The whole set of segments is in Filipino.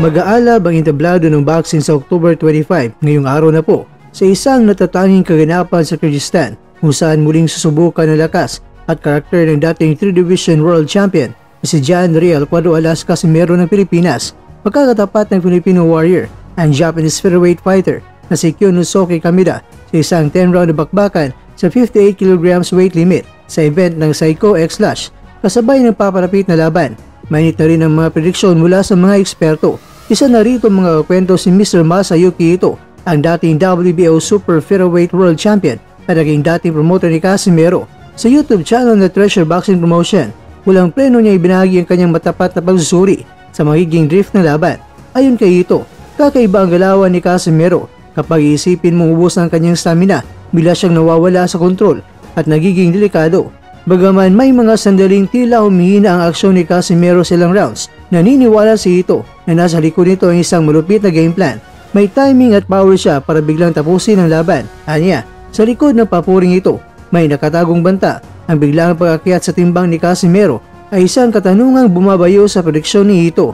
Mag-aalab ang entablado ng boxing sa October 25 ngayong araw na po sa isang natatanging kaganapan sa Kyrgyzstan kung saan muling susubukan ang lakas at karakter ng dating 3-division world champion na si John Riel Cuadro Alas Casimero ng Pilipinas. Magkakatapat ng Filipino warrior ang Japanese featherweight fighter na si Kyunosuke Kamida sa isang 10-round na bakbakan sa 58 kg weight limit sa event ng Saiko X-Lash. Kasabay ng papalapit na laban, mainit na rin ang mga prediksyon mula sa mga eksperto. Isa na rito mga kwento si Mr. Masayuki Ito, ang dating WBO Super Featherweight World Champion at naging dating promoter ni Casimero. Sa YouTube channel na Treasure Boxing Promotion, walang pleno niya ibinahagi ang kanyang matapat na pagsusuri sa magiging drift na laban. Ayon kay Ito, kakaiba ang galawan ni Casimero kapag iisipin mong ubos ang kanyang stamina, bila siyang nawawala sa kontrol at nagiging delikado. Bagaman may mga sandaling tila humihina ang aksyon ni Casimero sa ilang rounds, naniniwala si Ito na nasa likod nito ang isang malupit na game plan. May timing at power siya para biglang tapusin ang laban. Anya, sa likod ng papuring ito, may nakatagong banta. Ang biglang pag-akyat sa timbang ni Casimero ay isang katanungang bumabayo sa prediksyon ni Ito.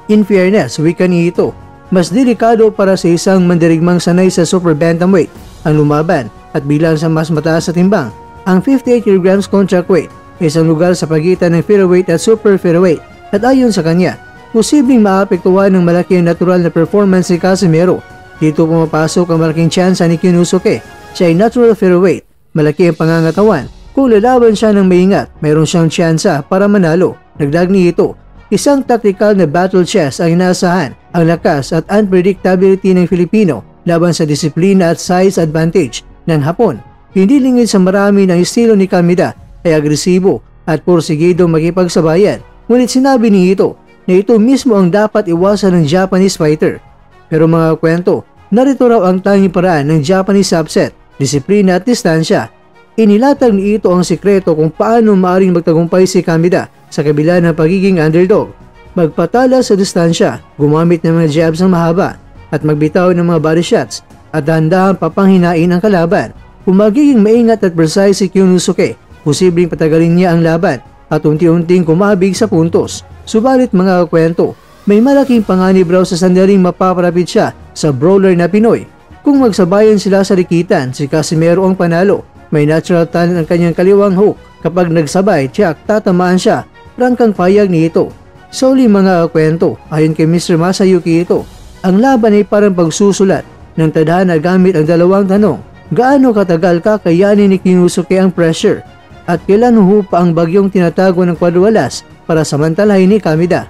In fairness, wika ni Ito, mas delikado para sa isang mandirigmang sanay sa super bantamweight ang lumaban at bilang sa mas mataas sa timbang. Ang 58 kg contract weight ay isang lugar sa pagitan ng featherweight at super featherweight at ayon sa kanya, posibleng maapektuhan ng malaki ang natural na performance ni Casimero. Dito pumapasok ang malaking tsansa ni Kyunosuke. Siya ay natural featherweight, malaki ang pangangatawan. Kung lalaban siya ng maingat, mayroon siyang tsansa para manalo. Dagdag ni Ito, isang tactical na battle chess ang inaasahan, ang lakas at unpredictability ng Filipino laban sa disiplina at size advantage ng Hapon. Hindi lingid sa marami ng estilo ni Kamida ay agresibo at porsigido makipagsabayan. Ngunit sinabi ni Ito na ito mismo ang dapat iwasan ng Japanese fighter. Pero mga kwento, narito raw ang tanging paraan ng Japanese upset, disiplina at distansya. Inilatag ni Ito ang sikreto kung paano maaaring magtagumpay si Kamida sa kabila ng pagiging underdog. Magpatala sa distansya, gumamit ng mga jabs ng mahaba at magbitaw ng mga body shots at dahan-dahan papanghinain ang kalaban. Kung magiging maingat at precise si Kyunosuke, posibleng patagalin niya ang laban at unti-unting kumabig sa puntos. Subalit mga kwento, may malaking panganib raw sa sandaling mapapalapit siya sa brawler na Pinoy. Kung magsabayan sila sa likitan, si Casimero ang panalo. May natural talent ang kanyang kaliwang hook. Kapag nagsabay, tiyak tatamaan siya. Prangkang payag ni Ito. Sa uli mga kwento, ayon kay Mr. Masayuki Ito, ang laban ay parang pagsusulat ng tadhana gamit ang dalawang tanong. Gaano katagal kakayanin ni Kyunosuke ang pressure? At kailan huhupa ang bagyong tinatago ng Cuadro Alas para samantalahin ni Kamida?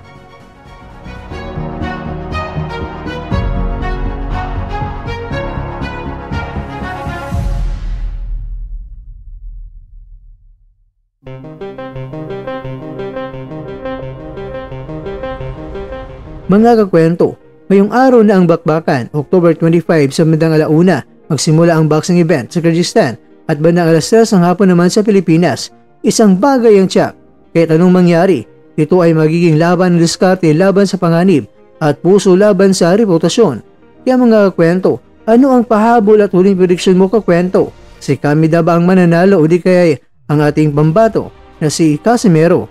Mga kakwento, ngayong araw na ang bakbakan, October 25 sa bandang 1:00, magsimula ang boxing event sa Kyrgyzstan at bandang 3:00 ng hapon naman sa Pilipinas. Isang bagay ang tiyak, kahit anong mangyari, ito ay magiging laban ng diskarte laban sa panganib at puso laban sa reputasyon. Kaya mga kakwento, ano ang pahabol at huling prediction mo kakwento? Si Kamida ba ang mananalo o di kaya ang ating pambato na si Casimero?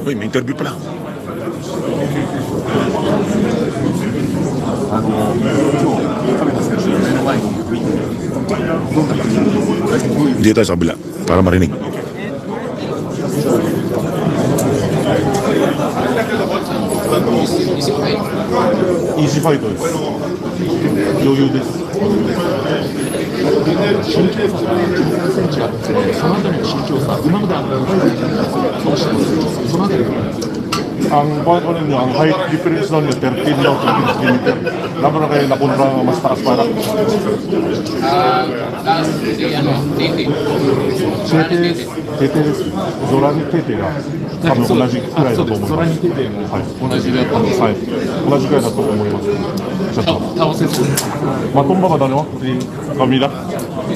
Uy, may interview pala. Dito tayo sa kabila para marinig. Easy fight. 余裕です。身長差が13センチあって、そのあたりの身長差、今までそのあたりAng height difference doon yung 13 daw, 13 cm. Lama na kayo napunta mas taas para. Teteです。ゾラニテテが多分同じくらいだと思います。ゾラニテテも同じぐらいだと思います。はい。同じくらいだと思います。ちょっと。倒せそう。Matong ba ba no? Kamila?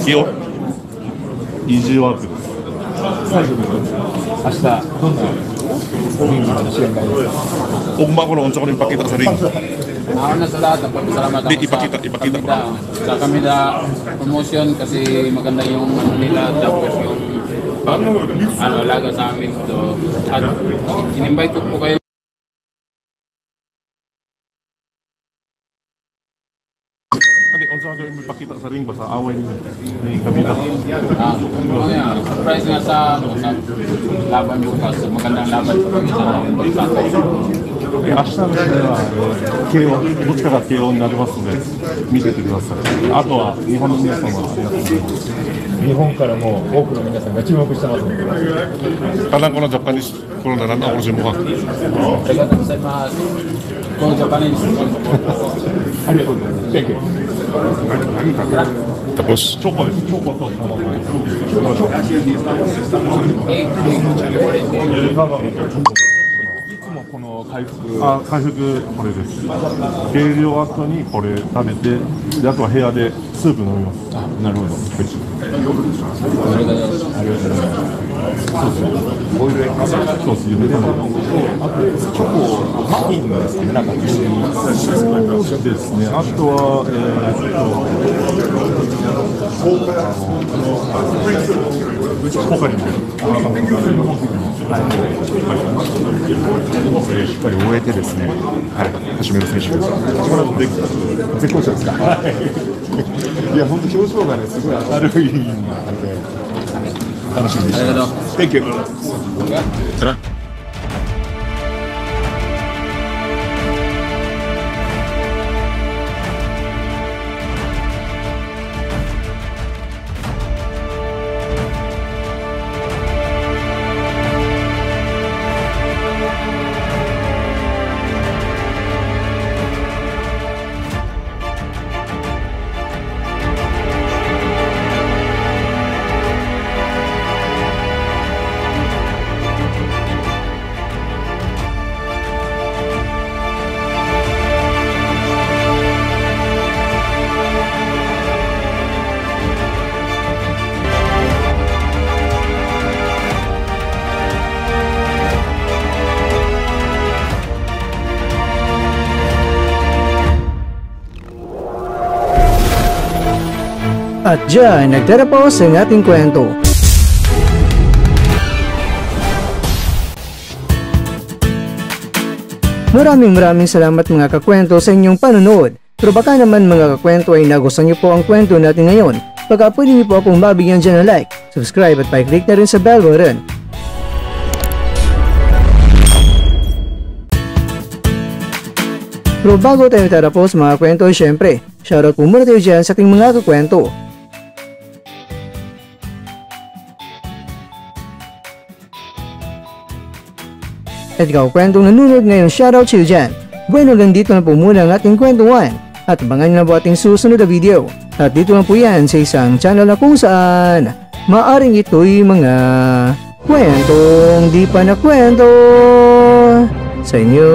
Kiyo? Easy work です。最初です。明日どんなUgma ko noon sa kuning pakita sa ring. Una sa lahat, nagpapasalamat ako sa Kamila promotion kasi maganda yung nila, tapos yung alaga sa amin. So, at in-invite ko po kayo. Unsa ka may pakita sa ring ba sa away ni Kamila? Surprise nga sa laban bukas. Magandang laban sa pagkita. 明日の試合はKO、どっちかが KO になりますので見ててください。あとは日本の皆様はありがとうございます。日本からも多くの皆さんが注目してますので。Alam ko na Japanese kung nananawagan mo ka. ありがとうございます。このジャパニーズ。ありがとうございます。Thank you. Tapos, Choco です。チョコとこの回復これです。計量後にこれ食べて、であとは部屋でスープ飲みます。あ、なるほど。ありがとうございます。そうですね。ボイルエッグソース茹でても、あとチョコマフィンですかね。なんかそうですね。あとはポカリもしっかり終えてですね、はい、橋本選手絶好調ですか。いや、本当表情がね、すごい明るいので、楽しみにしてます。Thank you. tara. At dyan, nagtatapos ang ating kwento. Maraming salamat mga kakwento sa inyong panonood. Pero baka naman mga kakwento ay nagustuhan niyo po ang kwento natin ngayon. Baka pwede niyo po akong mabigyan dyan ng like, subscribe at pa-click na rin sa bell button. Pero bago tayo tatapos mga kwento, syempre, shoutout po muna tayo dyan sa ating mga kakwento. At ikaw kwentong nanonood ngayon, shoutout sa iyo dyan. Bueno, ganito na po muna ang ating kwentuhan. At abangan nyo na po ating susunod na video. At dito lang po yan sa isang channel na kung saan maaring ito'y mga kwentong di pa na kwento sa inyo.